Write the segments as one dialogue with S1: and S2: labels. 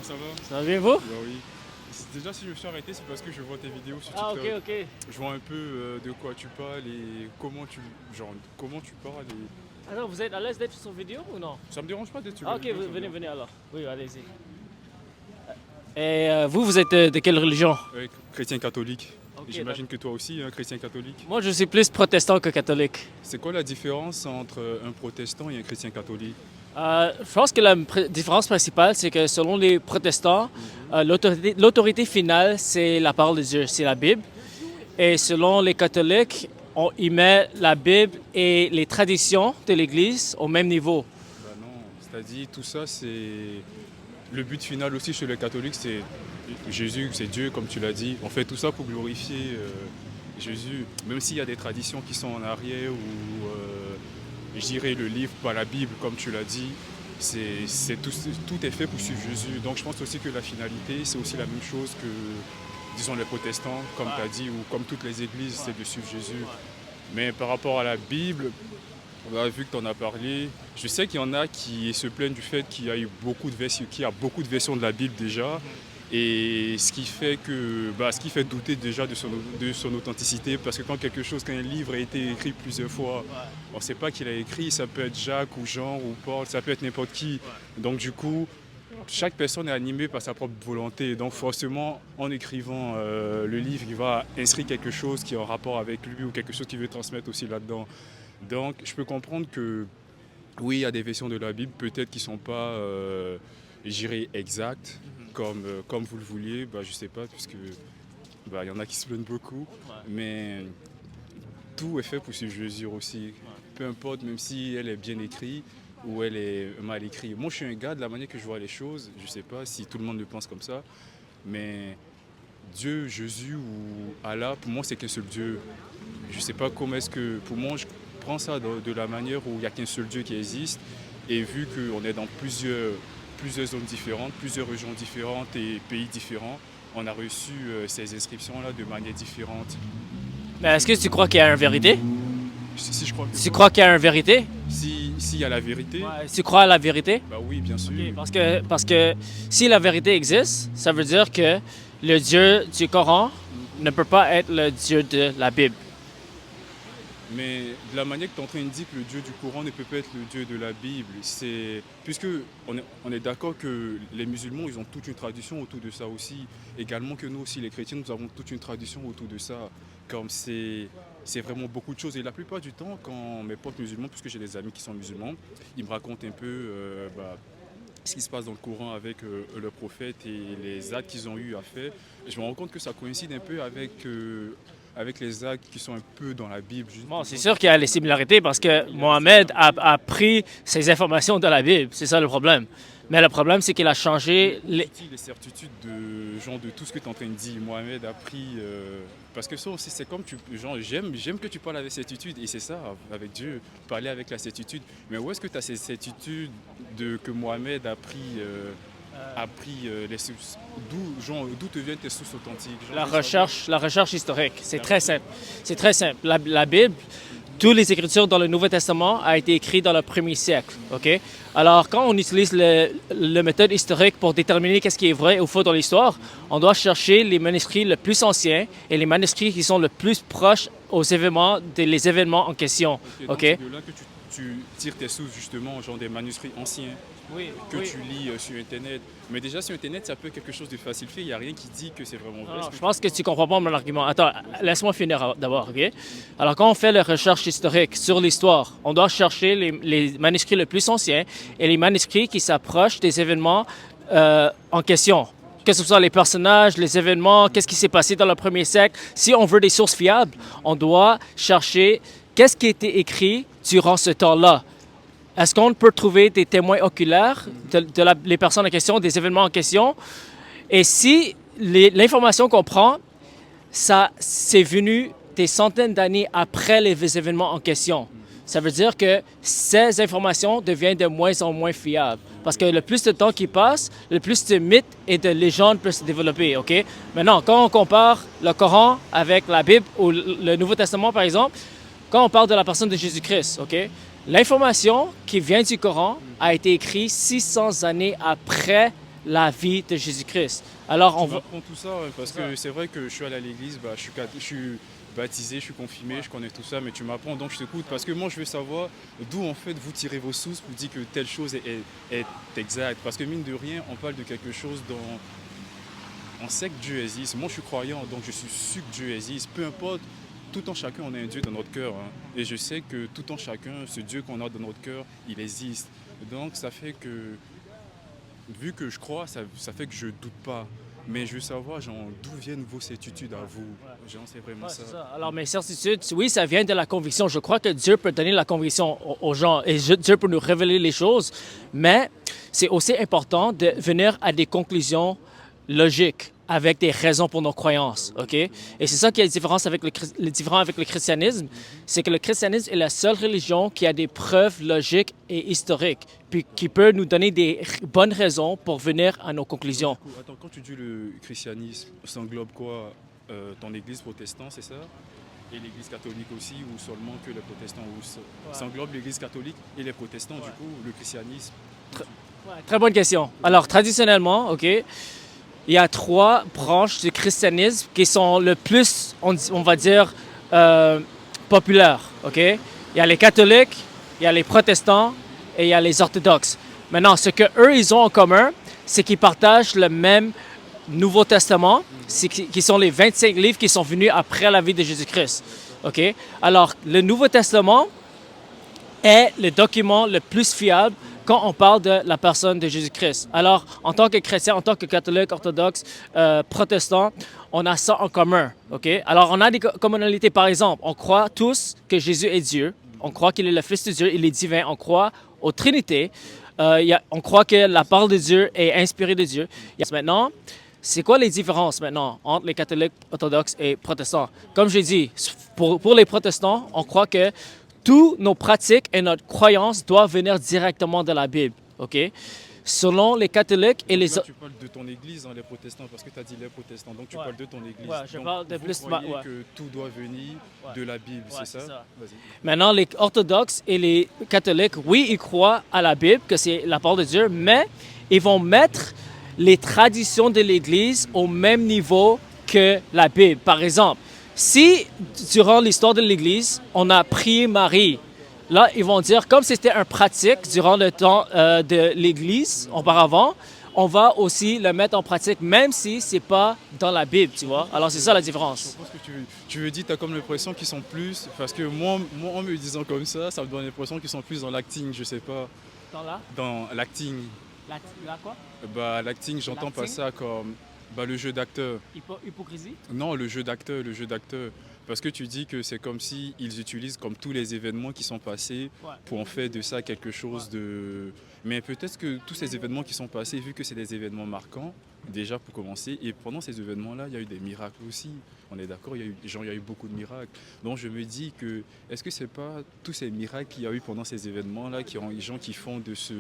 S1: ça va?
S2: Ça va bien, vous?
S1: Bah oui. Déjà, si je me suis arrêté, c'est parce que je vois tes vidéos sur
S2: Ah, ok,
S1: TikTok.
S2: ok.
S1: Je vois un peu de quoi tu parles et comment tu parles.
S2: Alors, vous êtes à l'aise d'être sur vidéo ou non?
S1: Ça me dérange pas d'être sur
S2: Ah,
S1: la
S2: ok,
S1: vidéo. Ça me
S2: venez,
S1: dérange
S2: venez alors. Oui, allez-y. Et vous êtes de quelle religion?
S1: pas. Chrétien catholique.
S2: Ok,
S1: J'imagine que toi aussi, hein, chrétien catholique.
S2: Moi, je suis plus protestant que catholique.
S1: C'est quoi la différence entre un protestant et un chrétien catholique?
S2: Je pense que la différence principale, c'est que selon les protestants, l'autorité finale, c'est la parole de Dieu, c'est la Bible. Et selon les catholiques, on y met la Bible et les traditions de l'Église au même niveau.
S1: Bah non, c'est-à-dire tout ça, c'est le but final aussi chez les catholiques, c'est Jésus, c'est Dieu, comme tu l'as dit. On fait tout ça pour glorifier Jésus, même s'il y a des traditions qui sont en arrière ou je dirais le livre, pas la Bible, comme tu l'as dit. Tout est fait pour suivre Jésus. Donc je pense aussi que la finalité, c'est aussi la même chose que, disons, les protestants, comme tu as dit, ou comme toutes les églises, c'est de suivre Jésus. Mais par rapport à la Bible, bah, vu que tu en as parlé, je sais qu'il y en a qui se plaignent du fait qu'il y a eu qu'il y a beaucoup de versions de la Bible déjà. Et ce qui fait douter déjà de son authenticité, parce que quand un livre a été écrit plusieurs fois, on ne sait pas qui l'a écrit, ça peut être Jacques ou Jean ou Paul, ça peut être n'importe qui. Donc du coup, chaque personne est animée par sa propre volonté. Donc forcément, en écrivant le livre, il va inscrire quelque chose qui est en rapport avec lui ou quelque chose qu'il veut transmettre aussi là-dedans. Donc je peux comprendre que oui, il y a des versions de la Bible peut-être qui ne sont pas, je dirais, exactes comme vous le vouliez. Bah, je ne sais pas, puisque bah, y en a qui se plaignent beaucoup. Mais tout est fait pour suivre Jésus aussi. Peu importe, même si elle est bien écrite ou elle est mal écrite. Moi, je suis un gars, de la manière que je vois les choses, je ne sais pas si tout le monde le pense comme ça, mais Dieu, Jésus ou Allah, pour moi, c'est qu'un seul Dieu. Je ne sais pas comment est-ce que... Pour moi, je prends ça de la manière où il n'y a qu'un seul Dieu qui existe. Et vu qu'on est dans plusieurs zones différentes, plusieurs régions différentes et pays différents, on a reçu ces inscriptions-là de manière différente.
S2: Mais est-ce que tu crois qu'il y a une vérité?
S1: Si je crois que
S2: Tu crois qu'il y a une vérité?
S1: s'il y a la vérité,
S2: Tu crois à la vérité?
S1: bah oui, bien sûr.
S2: Ok, parce que si la vérité existe, ça veut dire que le Dieu du Coran ne peut pas être le Dieu de la Bible.
S1: Mais de la manière que tu es en train de dire que le Dieu du Coran ne peut pas être le Dieu de la Bible, puisque on est d'accord que les musulmans, ils ont toute une tradition autour de ça aussi, également que nous aussi, les chrétiens, nous avons toute une tradition autour de ça. Comme c'est vraiment beaucoup de choses. Et la plupart du temps, quand mes potes musulmans, puisque j'ai des amis qui sont musulmans, ils me racontent un peu ce qui se passe dans le Coran avec le prophète et les actes qu'ils ont eu à faire. Et je me rends compte que ça coïncide un peu avec les actes qui sont un peu dans la Bible.
S2: Bon, c'est sûr qu'il y a les similarités parce que Mohamed a pris ses informations de la Bible. C'est ça le problème. Mais le problème, c'est qu'il a changé
S1: Les certitudes de tout ce que tu es en train de dire. Mohamed a pris... parce que ça aussi, c'est comme j'aime que tu parles avec certitude. Et c'est ça, avec Dieu, parler avec la certitude. Mais où est-ce que tu as ces certitudes que Mohamed a pris les sources? D'où te viennent tes sources authentiques?
S2: la recherche historique. C'est très simple. C'est très simple. La Bible, toutes les écritures dans le Nouveau Testament a été écrites dans le premier siècle. Ok. Alors, quand on utilise la méthode historique pour déterminer qu'est-ce qui est vrai ou faux dans l'histoire, on doit chercher les manuscrits les plus anciens et les manuscrits qui sont le plus proches les événements en question.
S1: Donc c'est de là que tu tires tes sources, justement, genre des manuscrits anciens que tu lis sur Internet. Mais déjà, sur Internet, ça peut être quelque chose de facile fait. Il n'y a rien qui dit que c'est vraiment vrai.
S2: Non, je pense que tu comprends pas mon argument. Attends, laisse-moi finir d'abord, OK? Alors, quand on fait la recherche historique sur l'histoire, on doit chercher les manuscrits les plus anciens et les manuscrits qui s'approchent des événements en question. Que ce soit les personnages, les événements, qu'est-ce qui s'est passé dans le premier siècle. Si on veut des sources fiables, on doit chercher qu'est-ce qui a été écrit durant ce temps-là. Est-ce qu'on peut trouver des témoins oculaires les personnes en question, des événements en question? Et si l'information qu'on prend, ça c'est venu des centaines d'années après les événements en question, ça veut dire que ces informations deviennent de moins en moins fiables. Parce que le plus de temps qui passe, le plus de mythes et de légendes peuvent se développer. OK? Maintenant, quand on compare le Coran avec la Bible ou le Nouveau Testament, par exemple, quand on parle de la personne de Jésus-Christ, OK? L'information qui vient du Coran a été écrite 600 années après la vie de Jésus-Christ. Alors, on
S1: Tu
S2: va...
S1: m'apprends tout ça, ouais, parce que c'est vrai que je suis allé à l'église, bah, je suis baptisé, je suis confirmé, je connais tout ça, mais tu m'apprends, donc je t'écoute, parce que moi je veux savoir d'où en fait vous tirez vos sources pour dire que telle chose est exacte. Parce que mine de rien, on parle de quelque chose dont on sait que Dieu existe. Moi je suis croyant, donc je suis sûr que Dieu existe. Peu importe, tout en chacun, on a un Dieu dans notre cœur, hein. Et je sais que tout en chacun, ce Dieu qu'on a dans notre cœur, il existe. Donc ça fait que vu que je crois, ça fait que je doute pas. Mais je veux savoir, genre, d'où viennent vos certitudes à vous. Genre, c'est vraiment
S2: Ouais,
S1: ça.
S2: c'est ça. Alors, mes certitudes, oui, ça vient de la conviction. Je crois que Dieu peut donner la conviction aux gens et Dieu peut nous révéler les choses, mais c'est aussi important de venir à des conclusions logiques avec des raisons pour nos croyances, OK? Et c'est ça qui est la différence avec le différent avec le christianisme, c'est que le christianisme est la seule religion qui a des preuves logiques et historiques, puis qui peut nous donner des bonnes raisons pour venir à nos conclusions.
S1: Attends, quand tu dis le christianisme, ça englobe quoi? Ton église protestante, c'est ça? Et l'église catholique aussi, ou seulement que les protestants? Ça englobe l'église catholique et les protestants, du coup, le christianisme?
S2: Ouais, très bonne question. Alors, traditionnellement, OK, il y a trois branches du christianisme qui sont le plus, on va dire, populaires. OK? Il y a les catholiques, il y a les protestants et il y a les orthodoxes. Maintenant, ce que eux ils ont en commun, c'est qu'ils partagent le même Nouveau Testament, qui sont les 25 livres qui sont venus après la vie de Jésus-Christ. OK? Alors, le Nouveau Testament est le document le plus fiable quand on parle de la personne de Jésus-Christ. Alors, en tant que chrétien, en tant que catholique, orthodoxe, protestant, on a ça en commun. OK? Alors, on a des communalités, par exemple, on croit tous que Jésus est Dieu. On croit qu'il est le Fils de Dieu, il est divin. On croit aux Trinités. On croit que la parole de Dieu est inspirée de Dieu. Maintenant, c'est quoi les différences maintenant entre les catholiques, orthodoxes et protestants? Comme j'ai dit, pour les protestants, on croit que toutes nos pratiques et notre croyance doivent venir directement de la Bible. OK? Selon les catholiques et les...
S1: Là, tu parles de ton église, hein, les protestants, parce que tu as dit les protestants, donc tu parles de ton église.
S2: Ouais, je
S1: donc,
S2: parle de
S1: vous
S2: plus...
S1: croyez
S2: ouais.
S1: que tout doit venir de la Bible,
S2: Ouais,
S1: c'est ça? Vas-y.
S2: Maintenant, les orthodoxes et les catholiques, oui, ils croient à la Bible, que c'est la parole de Dieu, mais ils vont mettre les traditions de l'Église au même niveau que la Bible. Par exemple, si durant l'histoire de l'Église, on a prié Marie, là, ils vont dire, comme c'était un pratique durant le temps de l'Église auparavant, on va aussi le mettre en pratique, même si c'est pas dans la Bible, tu vois. Alors, c'est ça la
S1: Je
S2: différence.
S1: comprends ce que tu veux dire, tu as comme l'impression qu'ils sont plus, parce que moi, en me disant comme ça me donne l'impression qu'ils sont plus dans l'acting, je sais pas,
S2: Dans là?
S1: dans l'acting.
S2: La quoi?
S1: Bah, l'acting, j'entends pas
S2: L'acting?
S1: ça comme bah, le jeu d'acteur.
S2: Hypocrisie?
S1: Non, le jeu d'acteur, le jeu d'acteur. Parce que tu dis que c'est comme si ils utilisent comme tous les événements qui sont passés
S2: Ouais.
S1: pour en faire de ça quelque chose de... Mais peut-être que tous ces événements qui sont passés, vu que c'est des événements marquants, déjà pour commencer, et pendant ces événements-là, il y a eu des miracles aussi. On est d'accord, il y a eu beaucoup de miracles. Donc je me dis que, est-ce que c'est pas tous ces miracles qu'il y a eu pendant ces événements-là, qui ont les gens qui font de ce...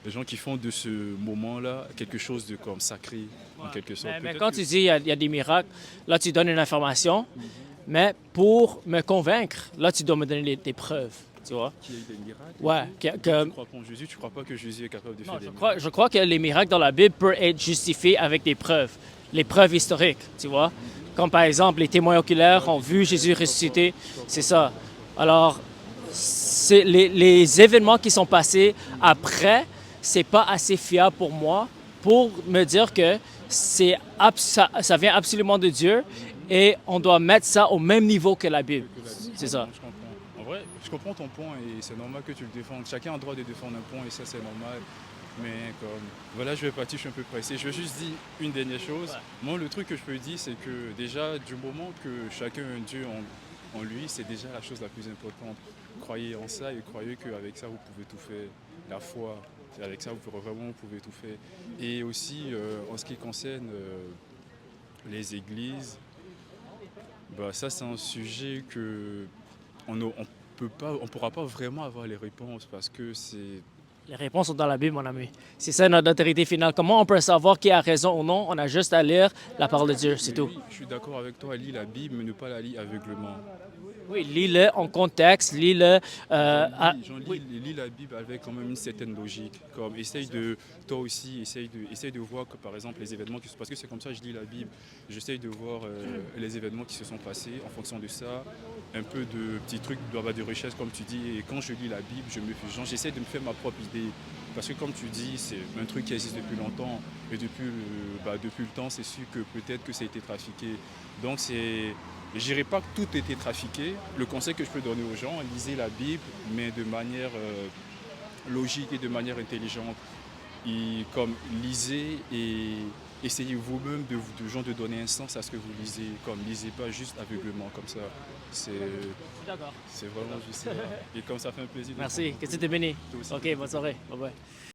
S1: Les gens qui font de ce moment-là quelque chose de comme sacré, en quelque sorte.
S2: Mais
S1: Peut-être
S2: quand
S1: que-
S2: tu dis il y a des miracles, là, tu donnes une information, mais pour me convaincre, là, tu dois me donner des preuves, tu vois.
S1: Qu'il y a eu des miracles.
S2: Ouais,
S1: Tu crois pas en Jésus, tu crois pas que Jésus est capable de faire
S2: non,
S1: des
S2: je crois que les miracles dans la Bible peuvent être justifiés avec des preuves, les preuves historiques, tu vois. Comme par exemple, les témoins oculaires ont vu Jésus ressusciter, c'est ça. Alors, c'est les événements qui sont passés après, c'est pas assez fiable pour moi pour me dire que ça vient absolument de Dieu et on doit mettre ça au même niveau que la Bible. C'est ça.
S1: Je comprends. En vrai, je comprends ton point et c'est normal que tu le défendes. Chacun a le droit de défendre un point et ça c'est normal. Mais comme voilà, je vais partir, je suis un peu pressé. Je vais juste dire une dernière chose.
S2: Ouais.
S1: Moi, le truc que je peux dire, c'est que déjà, du moment que chacun a un Dieu en lui, c'est déjà la chose la plus importante. Croyez en ça et croyez qu'avec ça, vous pouvez tout faire. La foi, avec ça, vous pouvez tout faire. Et aussi, en ce qui concerne les églises, bah, ça, c'est un sujet que on pourra pas vraiment avoir les réponses parce que c'est...
S2: Les réponses sont dans la Bible, mon ami. C'est ça notre autorité finale. Comment on peut savoir qui a raison ou non? On a juste à lire la parole de Dieu, c'est tout.
S1: Oui, je suis d'accord avec toi, lis la Bible, mais ne pas la lire aveuglement.
S2: Oui, lis-le en contexte, lis-le. Oui,
S1: Lis la Bible avec quand même une certaine logique. Comme, toi aussi, essaye de voir que par exemple les événements parce que c'est comme ça que je lis la Bible, j'essaye de voir les événements qui se sont passés en fonction de ça, un peu de petits trucs de recherche comme tu dis. Et quand je lis la Bible, j'essaie de me faire ma propre idée. Parce que comme tu dis, c'est un truc qui existe depuis longtemps et depuis le temps, c'est sûr que peut-être que ça a été trafiqué. Donc je dirais pas que tout a été trafiqué. Le conseil que je peux donner aux gens, lisez la Bible, mais de manière logique et de manière intelligente. Et comme lisez et essayez vous-même de donner un sens à ce que vous lisez. Comme lisez pas juste aveuglement comme ça. C'est
S2: d'accord.
S1: c'est vraiment juste ça. Et comme ça fait un plaisir de
S2: Merci.
S1: prendre
S2: Que tu
S1: beaucoup
S2: te bénis.
S1: Toi aussi.
S2: OK, bonne soirée. Bye bye.